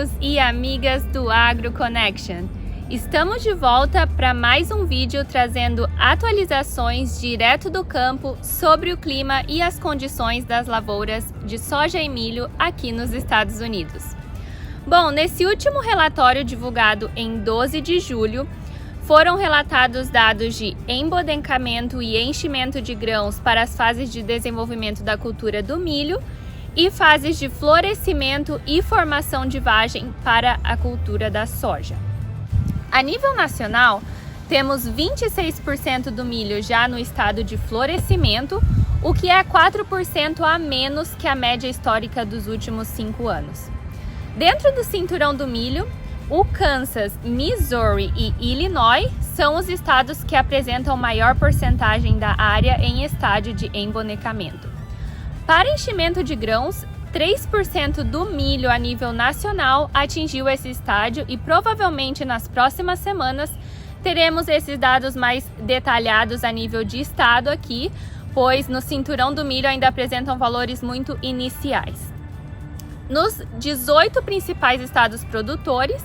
amigos e amigas do Agro Connection. Estamos de volta para mais um vídeo trazendo atualizações direto do campo sobre o clima e as condições das lavouras de soja e milho aqui nos Estados Unidos. Bom, nesse último relatório divulgado em 12 de julho, foram relatados dados de embodencamento e enchimento de grãos para as fases de desenvolvimento da cultura do milho e fases de florescimento e formação de vagem para a cultura da soja. A nível nacional, temos 26% do milho já no estado de florescimento, o que é 4% a menos que a média histórica dos últimos 5 anos. Dentro do cinturão do milho, o Kansas, Missouri e Illinois são os estados que apresentam maior porcentagem da área em estágio de embonecamento. Para enchimento de grãos, 3% do milho a nível nacional atingiu esse estágio e provavelmente nas próximas semanas teremos esses dados mais detalhados a nível de estado aqui, pois no cinturão do milho ainda apresentam valores muito iniciais. Nos 18 principais estados produtores,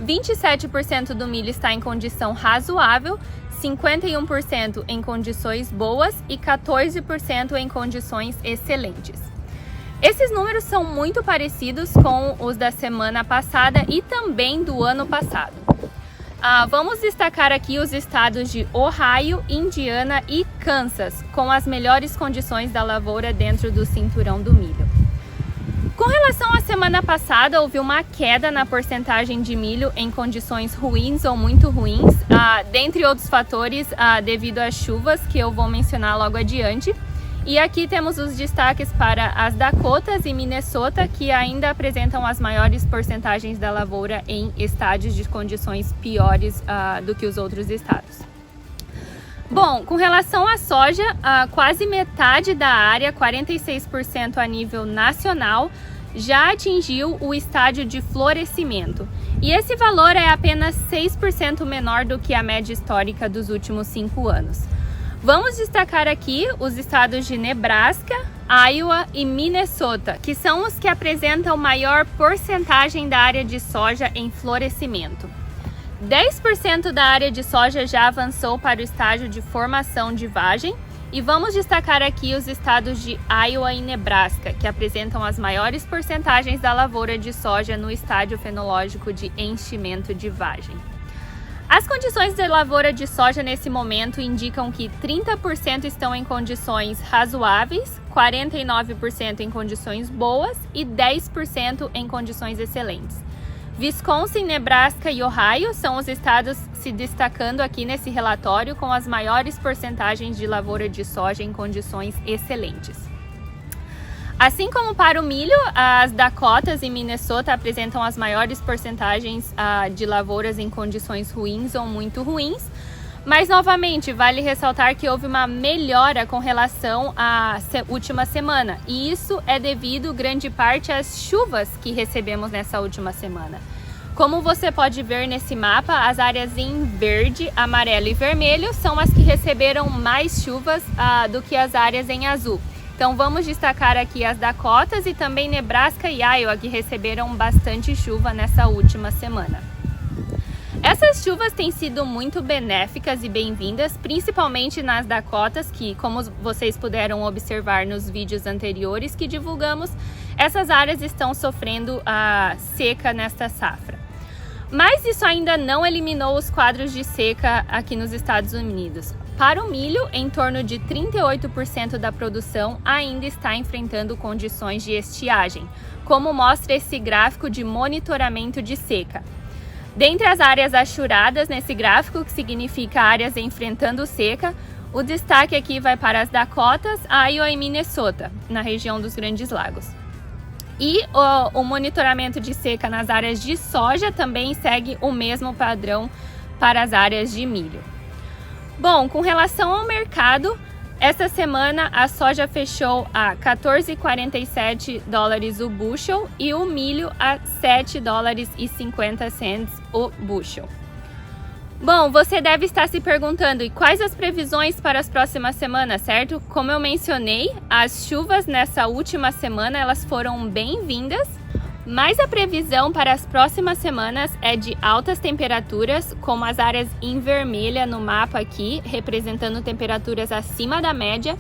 27% do milho está em condição razoável, 51% em condições boas e 14% em condições excelentes. Esses números são muito parecidos com os da semana passada e também do ano passado. Vamos destacar aqui os estados de Ohio, Indiana e Kansas, com as melhores condições da lavoura dentro do cinturão do milho. Com relação à semana passada, houve uma queda na porcentagem de milho em condições ruins ou muito ruins, dentre outros fatores devido às chuvas que eu vou mencionar logo adiante. E aqui temos os destaques para as Dakotas e Minnesota, que ainda apresentam as maiores porcentagens da lavoura em estádios de condições piores do que os outros estados. Bom, com relação à soja, quase metade da área, 46% a nível nacional, já atingiu o estágio de florescimento. E esse valor é apenas 6% menor do que a média histórica dos últimos 5 anos. Vamos destacar aqui os estados de Nebraska, Iowa e Minnesota, que são os que apresentam maior porcentagem da área de soja em florescimento. 10% da área de soja já avançou para o estágio de formação de vagem e vamos destacar aqui os estados de Iowa e Nebraska, que apresentam as maiores porcentagens da lavoura de soja no estágio fenológico de enchimento de vagem. As condições de lavoura de soja nesse momento indicam que 30% estão em condições razoáveis, 49% em condições boas e 10% em condições excelentes. Wisconsin, Nebraska e Ohio são os estados se destacando aqui nesse relatório com as maiores porcentagens de lavoura de soja em condições excelentes. Assim como para o milho, as Dakotas e Minnesota apresentam as maiores porcentagens de lavouras em condições ruins ou muito ruins, mas novamente vale ressaltar que houve uma melhora com relação à última semana, e isso é devido grande parte às chuvas que recebemos nessa última semana. Como você pode ver nesse mapa, as áreas em verde, amarelo e vermelho são as que receberam mais chuvas do que as áreas em azul. Então vamos destacar aqui as Dakotas e também Nebraska e Iowa, que receberam bastante chuva nessa última semana. Essas chuvas têm sido muito benéficas e bem-vindas, principalmente nas Dakotas, que, como vocês puderam observar nos vídeos anteriores que divulgamos, essas áreas estão sofrendo a seca nesta safra. Mas isso ainda não eliminou os quadros de seca aqui nos Estados Unidos. Para o milho, em torno de 38% da produção ainda está enfrentando condições de estiagem, como mostra esse gráfico de monitoramento de seca. Dentre as áreas achuradas nesse gráfico, que significa áreas enfrentando seca, o destaque aqui vai para as Dakotas, Iowa e Minnesota, na região dos Grandes Lagos. E o monitoramento de seca nas áreas de soja também segue o mesmo padrão para as áreas de milho. Bom, com relação ao mercado, esta semana a soja fechou a $14,47 o bushel e o milho a $7,50 o bushel. Bom, você deve estar se perguntando, e quais as previsões para as próximas semanas, certo? Como eu mencionei, as chuvas nessa última semana elas foram bem-vindas, Mas a previsão para as próximas semanas é de altas temperaturas, como as áreas em vermelha no mapa aqui, representando temperaturas acima da média.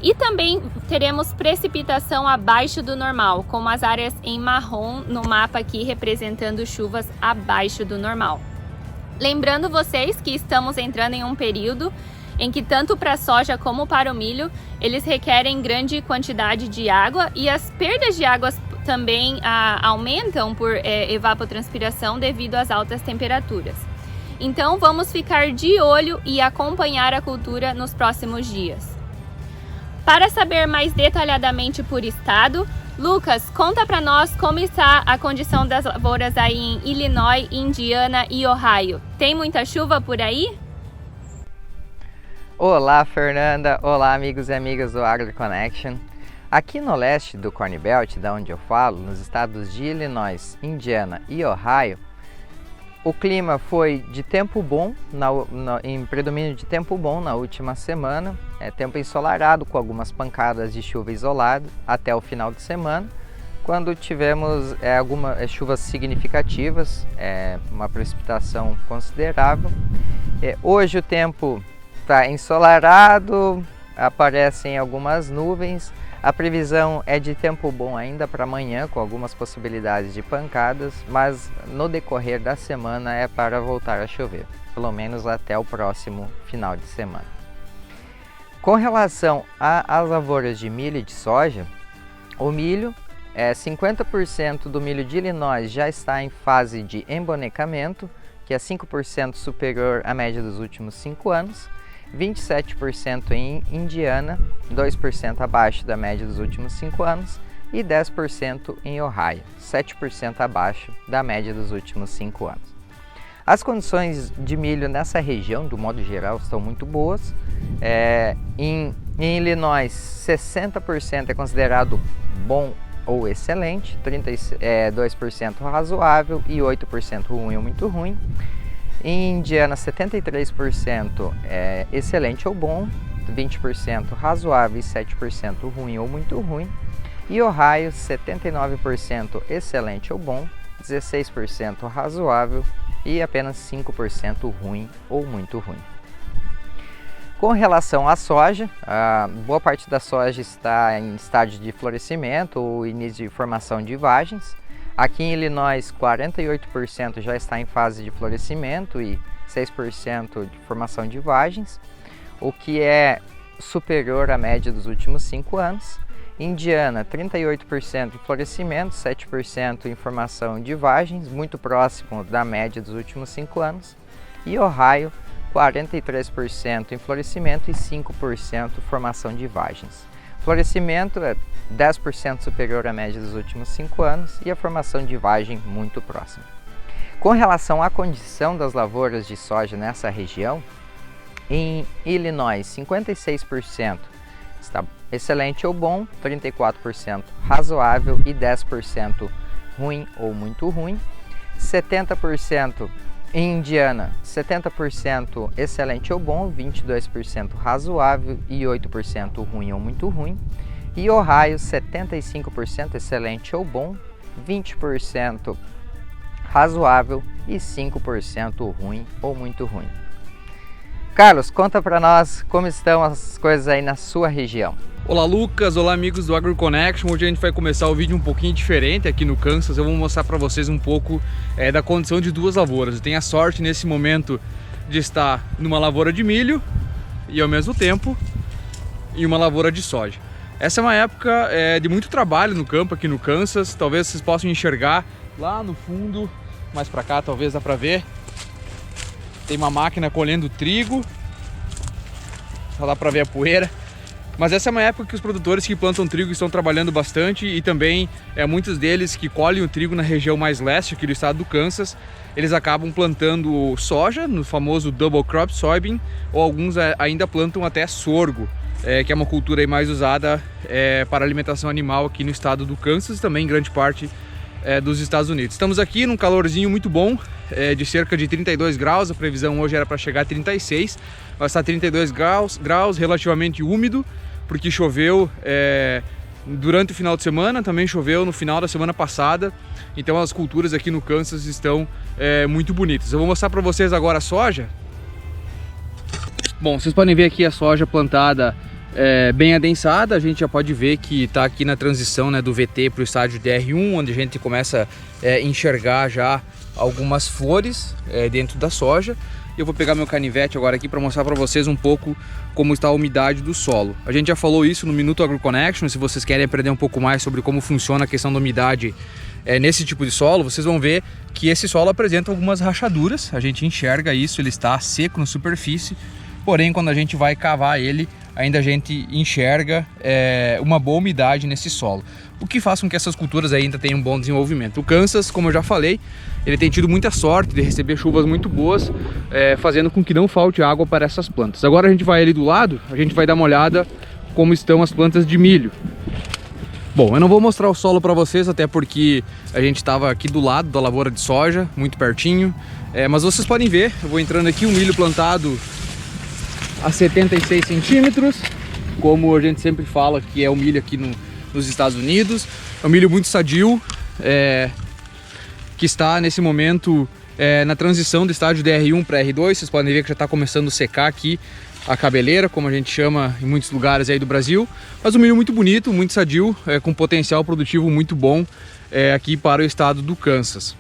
E também teremos precipitação abaixo do normal, como as áreas em marrom no mapa aqui, representando chuvas abaixo do normal. Lembrando vocês que estamos entrando em um período em que tanto para a soja como para o milho, eles requerem grande quantidade de água e as perdas de água também aumentam por evapotranspiração devido às altas temperaturas. Então vamos ficar de olho e acompanhar a cultura nos próximos dias. Para saber mais detalhadamente por estado, Lucas, conta para nós como está a condição das lavouras aí em Illinois, Indiana e Ohio. Tem muita chuva por aí? Olá, Fernanda! Olá, amigos e amigas do AgriConnection. Aqui no leste do Corn Belt, da onde eu falo, nos estados de Illinois, Indiana e Ohio, o clima foi de tempo bom, em predomínio de tempo bom na última semana, tempo ensolarado com algumas pancadas de chuva isolada até o final de semana, quando tivemos algumas chuvas significativas, uma precipitação considerável. Hoje o tempo está ensolarado, aparecem algumas nuvens. A previsão é de tempo bom ainda para amanhã, com algumas possibilidades de pancadas, mas no decorrer da semana é para voltar a chover, pelo menos até o próximo final de semana. Com relação às lavouras de milho e de soja, o milho, 50% do milho de Illinois já está em fase de embonecamento, que é 5% superior à média dos últimos 5 anos, 27% em Indiana, 2% abaixo da média dos últimos 5 anos, e 10% em Ohio, 7% abaixo da média dos últimos 5 anos. As condições de milho nessa região, do modo geral, estão muito boas. Em Illinois, 60% é considerado bom ou excelente, 2% razoável e 8% ruim ou muito ruim. Em Indiana, 73% é excelente ou bom, 20% razoável e 7% ruim ou muito ruim. E Ohio, 79% excelente ou bom, 16% razoável e apenas 5% ruim ou muito ruim. Com relação à soja, boa parte da soja está em estágio de florescimento ou início de formação de vagens. Aqui em Illinois, 48% já está em fase de florescimento e 6% de formação de vagens, o que é superior à média dos últimos 5 anos. Indiana, 38% em florescimento, 7% em formação de vagens, muito próximo da média dos últimos 5 anos. E Ohio, 43% em florescimento e 5% formação de vagens. Florescimento é 10% superior à média dos últimos 5 anos e a formação de vagem muito próxima. Com relação à condição das lavouras de soja nessa região, em Illinois, 56% está excelente ou bom, 34% razoável e 10% ruim ou muito ruim. 70% em Indiana, 70% excelente ou bom, 22% razoável e 8% ruim ou muito ruim. E Ohio, 75% excelente ou bom, 20% razoável e 5% ruim ou muito ruim. Carlos, conta para nós como estão as coisas aí na sua região. Olá Lucas, olá amigos do AgriConnection. Hoje a gente vai começar o vídeo um pouquinho diferente aqui no Kansas. Eu vou mostrar para vocês um pouco da condição de duas lavouras. Eu tenho a sorte nesse momento de estar numa lavoura de milho e ao mesmo tempo em uma lavoura de soja. Essa é uma época de muito trabalho no campo aqui no Kansas. Talvez vocês possam enxergar lá no fundo, mais para cá talvez dá para ver. Tem uma máquina colhendo trigo, só dá para ver a poeira. Mas essa é uma época que os produtores que plantam trigo estão trabalhando bastante e também muitos deles que colhem o trigo na região mais leste aqui do estado do Kansas, eles acabam plantando soja, no famoso double crop soybean, ou alguns ainda plantam até sorgo, que é uma cultura aí mais usada para alimentação animal aqui no estado do Kansas e também em grande parte dos Estados Unidos. Estamos aqui num calorzinho muito bom, de cerca de 32 graus, a previsão hoje era para chegar a 36, vai estar 32 graus, relativamente úmido, porque choveu durante o final de semana, também choveu no final da semana passada, então as culturas aqui no Kansas estão muito bonitas. Eu vou mostrar para vocês agora a soja. Bom, vocês podem ver aqui a soja plantada bem adensada. A gente já pode ver que está aqui na transição, né, do VT para o estágio DR1, onde a gente começa a enxergar já algumas flores dentro da soja. Eu vou pegar meu canivete agora aqui para mostrar para vocês um pouco como está a umidade do solo. A gente já falou isso no Minuto AgroConnection. Se vocês querem aprender um pouco mais sobre como funciona a questão da umidade nesse tipo de solo, vocês vão ver que esse solo apresenta algumas rachaduras. A gente enxerga isso, ele está seco na superfície, porém quando a gente vai cavar ele, ainda a gente enxerga uma boa umidade nesse solo, o que faz com que essas culturas ainda tenham um bom desenvolvimento. O Kansas, como eu já falei, ele tem tido muita sorte de receber chuvas muito boas, fazendo com que não falte água para essas plantas. Agora a gente vai ali do lado, a gente vai dar uma olhada como estão as plantas de milho. Bom, eu não vou mostrar o solo para vocês, até porque a gente estava aqui do lado da lavoura de soja, muito pertinho, mas vocês podem ver, eu vou entrando aqui, o milho plantado a 76 centímetros, como a gente sempre fala que é o milho aqui nos Estados Unidos. É um milho muito sadio, que está nesse momento na transição do estágio DR1 para R2. Vocês podem ver que já está começando a secar aqui a cabeleira, como a gente chama em muitos lugares aí do Brasil. Mas um milho muito bonito, muito sadio, com potencial produtivo muito bom aqui para o estado do Kansas.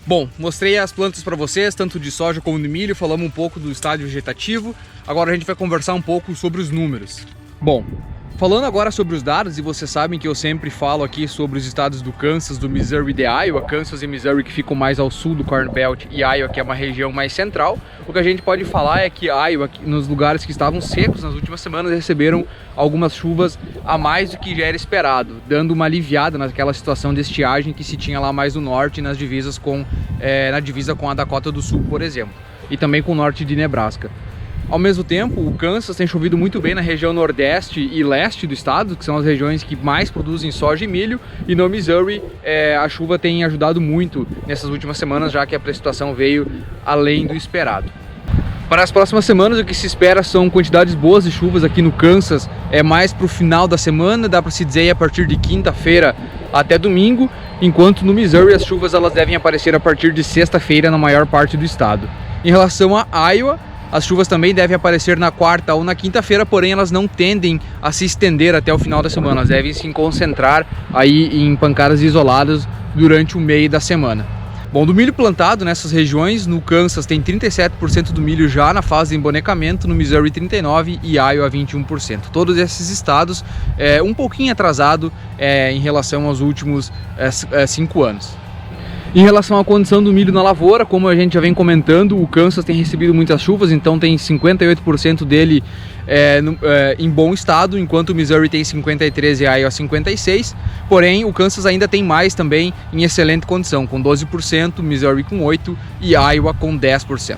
Bom, mostrei as plantas para vocês, tanto de soja como de milho, falamos um pouco do estágio vegetativo. Agora a gente vai conversar um pouco sobre os números. Bom, falando agora sobre os dados, e vocês sabem que eu sempre falo aqui sobre os estados do Kansas, do Missouri e de Iowa, Kansas e Missouri que ficam mais ao sul do Corn Belt e Iowa que é uma região mais central. O que a gente pode falar é que Iowa, nos lugares que estavam secos nas últimas semanas, receberam algumas chuvas a mais do que já era esperado, dando uma aliviada naquela situação de estiagem que se tinha lá mais no norte, nas divisas na divisa com a Dakota do Sul, por exemplo, e também com o norte de Nebraska. Ao mesmo tempo, o Kansas tem chovido muito bem na região nordeste e leste do estado, que são as regiões que mais produzem soja e milho, e no Missouri a chuva tem ajudado muito nessas últimas semanas, já que a precipitação veio além do esperado. Para as próximas semanas, o que se espera são quantidades boas de chuvas aqui no Kansas, mais para o final da semana, dá para se dizer a partir de quinta-feira até domingo, enquanto no Missouri as chuvas elas devem aparecer a partir de sexta-feira na maior parte do estado. Em relação a Iowa, as chuvas também devem aparecer na quarta ou na quinta-feira, porém elas não tendem a se estender até o final da semana, elas devem se concentrar aí em pancadas isoladas durante o meio da semana. Bom, do milho plantado nessas regiões, no Kansas tem 37% do milho já na fase de embonecamento, no Missouri 39% e Iowa 21%. Todos esses estados um pouquinho atrasado em relação aos últimos 5 anos. Em relação à condição do milho na lavoura, como a gente já vem comentando, o Kansas tem recebido muitas chuvas, então tem 58% dele em bom estado, enquanto o Missouri tem 53% e a Iowa 56%, porém o Kansas ainda tem mais também em excelente condição, com 12%, Missouri com 8% e Iowa com 10%.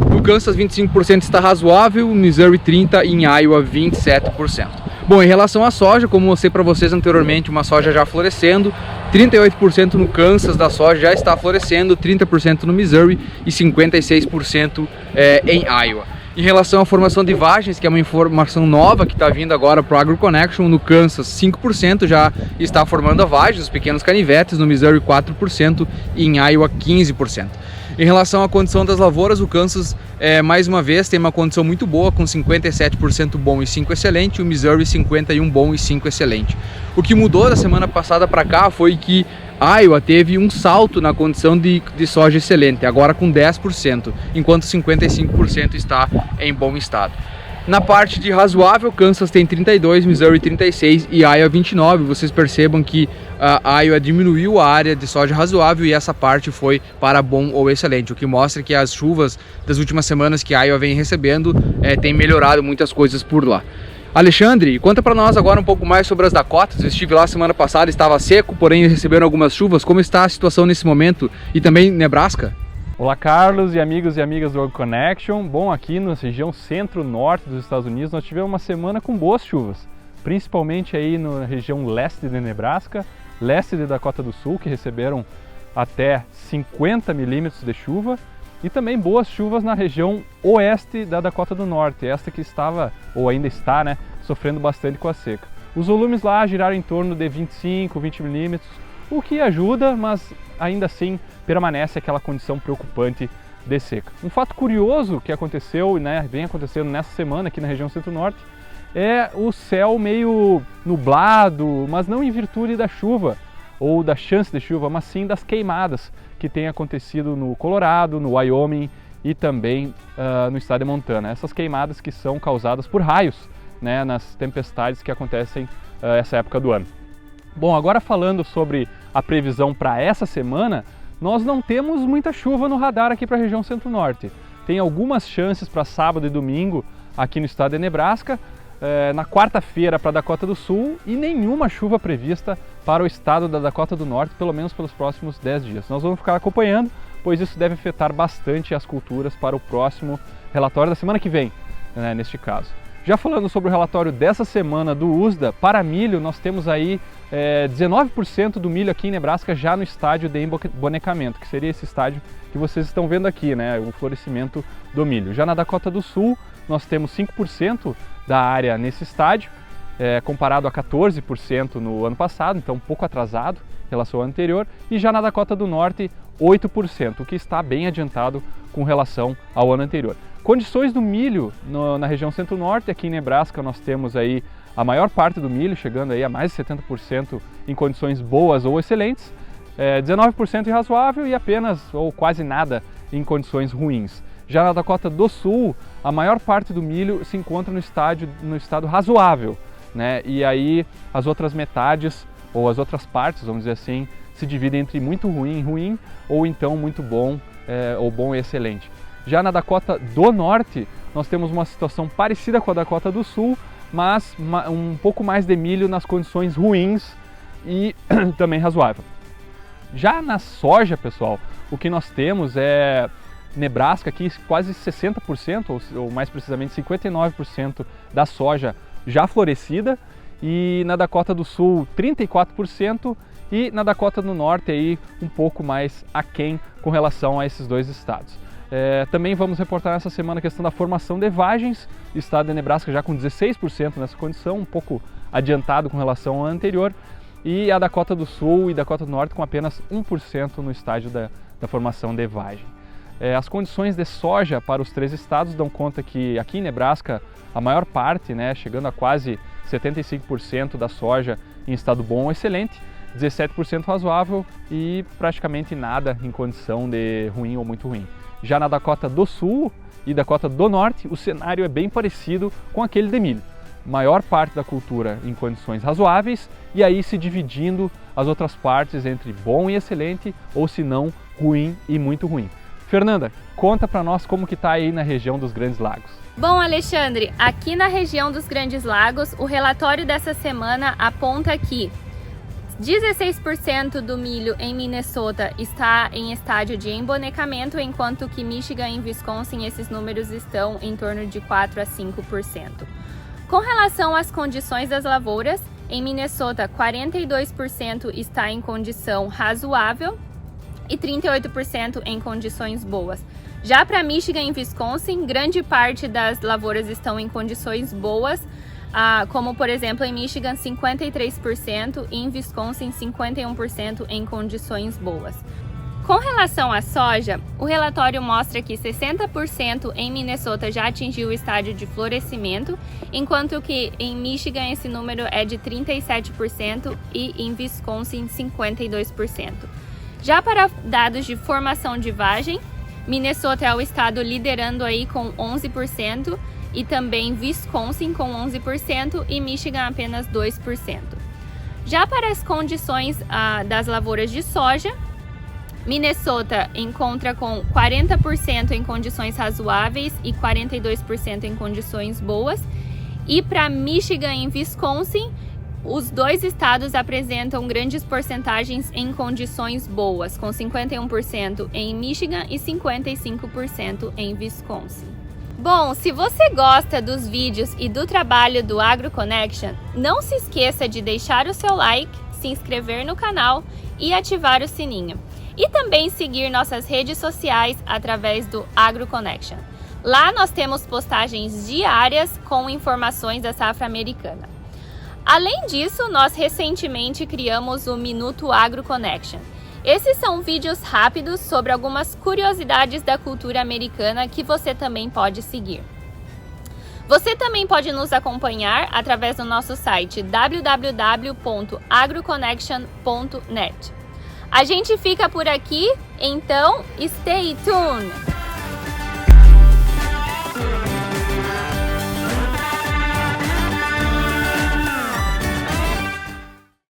No Kansas 25% está razoável, Missouri 30% e em Iowa 27%. Bom, em relação à soja, como mostrei para vocês anteriormente, uma soja já florescendo, 38% no Kansas da soja já está florescendo, 30% no Missouri e 56% em Iowa. Em relação à formação de vagens, que é uma informação nova que está vindo agora para o AgroConnection, no Kansas 5% já está formando a vagem, os pequenos canivetes, no Missouri 4% e em Iowa 15%. Em relação à condição das lavouras, o Kansas, mais uma vez, tem uma condição muito boa, com 57% bom e 5% excelente, e o Missouri 51% bom e 5% excelente. O que mudou da semana passada para cá foi que Iowa teve um salto na condição de soja excelente, agora com 10%, enquanto 55% está em bom estado. Na parte de razoável, Kansas tem 32%, Missouri 36% e Iowa 29%. Vocês percebam que a Iowa diminuiu a área de soja razoável e essa parte foi para bom ou excelente, o que mostra que as chuvas das últimas semanas que a Iowa vem recebendo tem melhorado muitas coisas por lá. Alexandre, conta para nós agora um pouco mais sobre as Dakotas. Eu estive lá semana passada, estava seco, porém receberam algumas chuvas. Como está a situação nesse momento? E também Nebraska? Olá Carlos e amigos e amigas do AgroConnection. Bom, aqui na região centro-norte dos Estados Unidos nós tivemos uma semana com boas chuvas, principalmente aí na região leste de Nebraska, leste de Dakota do Sul, que receberam até 50 milímetros de chuva, e também boas chuvas na região oeste da Dakota do Norte, esta que estava, ou ainda está, sofrendo bastante com a seca. Os volumes lá giraram em torno de 25, 20 milímetros, o que ajuda, mas ainda assim permanece aquela condição preocupante de seca. Um fato curioso que aconteceu, né, vem acontecendo nessa semana aqui na região centro-norte, é o céu meio nublado, mas não em virtude da chuva ou da chance de chuva, mas sim das queimadas que tem acontecido no Colorado, no Wyoming e também no estado de Montana. Essas queimadas que são causadas por raios, né, nas tempestades que acontecem essa época do ano. Bom, agora falando sobre a previsão para essa semana, nós não temos muita chuva no radar aqui para a região centro-norte. Tem algumas chances para sábado e domingo aqui no estado de Nebraska, na quarta-feira para a Dakota do Sul e nenhuma chuva prevista para o estado da Dakota do Norte, pelo menos pelos próximos 10 dias. Nós vamos ficar acompanhando, pois isso deve afetar bastante as culturas para o próximo relatório da semana que vem, né, neste caso. Já falando sobre o relatório dessa semana do USDA, para milho nós temos aí 19% do milho aqui em Nebraska já no estádio de embonecamento, que seria esse estádio que vocês estão vendo aqui, né, o florescimento do milho. Já na Dakota do Sul nós temos 5% da área nesse estádio, comparado a 14% no ano passado, então um pouco atrasado em relação ao anterior, e já na Dakota do Norte 8%, o que está bem adiantado com relação ao ano anterior. Condições do milho na região centro-norte, aqui em Nebraska nós temos aí a maior parte do milho, chegando aí a mais de 70% em condições boas ou excelentes, 19% em razoável e apenas ou quase nada em condições ruins. Já na Dakota do Sul, a maior parte do milho se encontra no estado razoável, né? E aí as outras metades, ou as outras partes, vamos dizer assim, se dividem entre muito ruim e ruim, ou então muito bom, ou bom e excelente. Já na Dakota do Norte, nós temos uma situação parecida com a Dakota do Sul, mas um pouco mais de milho nas condições ruins e também razoável. Já na soja, pessoal, o que nós temos é Nebraska aqui quase 60%, ou mais precisamente 59% da soja já florescida, e na Dakota do Sul 34% e na Dakota do Norte aí um pouco mais aquém com relação a esses dois estados. Também vamos reportar essa semana a questão da formação de vagens, estado de Nebraska já com 16% nessa condição, um pouco adiantado com relação ao anterior, e a Dakota do Sul e Dakota do Norte com apenas 1% no estágio da formação de vagem. As condições de soja para os três estados dão conta que aqui em Nebraska a maior parte, né, chegando a quase 75% da soja em estado bom ou excelente, 17% razoável e praticamente nada em condição de ruim ou muito ruim. Já na Dakota do Sul e Dakota do Norte, o cenário é bem parecido com aquele de milho. Maior parte da cultura em condições razoáveis e aí se dividindo as outras partes entre bom e excelente ou se não, ruim e muito ruim. Fernanda, conta para nós como que tá aí na região dos Grandes Lagos. Bom, Alexandre, aqui na região dos Grandes Lagos, o relatório dessa semana aponta que 16% do milho em Minnesota está em estágio de embonecamento, enquanto que Michigan e Wisconsin esses números estão em torno de 4 a 5%. Com relação às condições das lavouras, em Minnesota 42% está em condição razoável e 38% em condições boas. Já para Michigan e Wisconsin, grande parte das lavouras estão em condições boas, como por exemplo em Michigan 53% e em Wisconsin 51% em condições boas. Com relação à soja, o relatório mostra que 60% em Minnesota já atingiu o estágio de florescimento, enquanto que em Michigan esse número é de 37% e em Wisconsin 52%. Já para dados de formação de vagem, Minnesota é o estado liderando aí com 11% e também Wisconsin com 11% e Michigan apenas 2%. Já para as condições das lavouras de soja, Minnesota encontra com 40% em condições razoáveis e 42% em condições boas. E para Michigan e Wisconsin, os dois estados apresentam grandes porcentagens em condições boas, com 51% em Michigan e 55% em Wisconsin. Bom, se você gosta dos vídeos e do trabalho do AgroConnection, não se esqueça de deixar o seu like, se inscrever no canal e ativar o sininho. E também seguir nossas redes sociais através do AgroConnection. Lá nós temos postagens diárias com informações da safra americana. Além disso, nós recentemente criamos o Minuto Agro Connection. Esses são vídeos rápidos sobre algumas curiosidades da cultura americana que você também pode seguir. Você também pode nos acompanhar através do nosso site www.agroconnection.net. A gente fica por aqui, então stay tuned!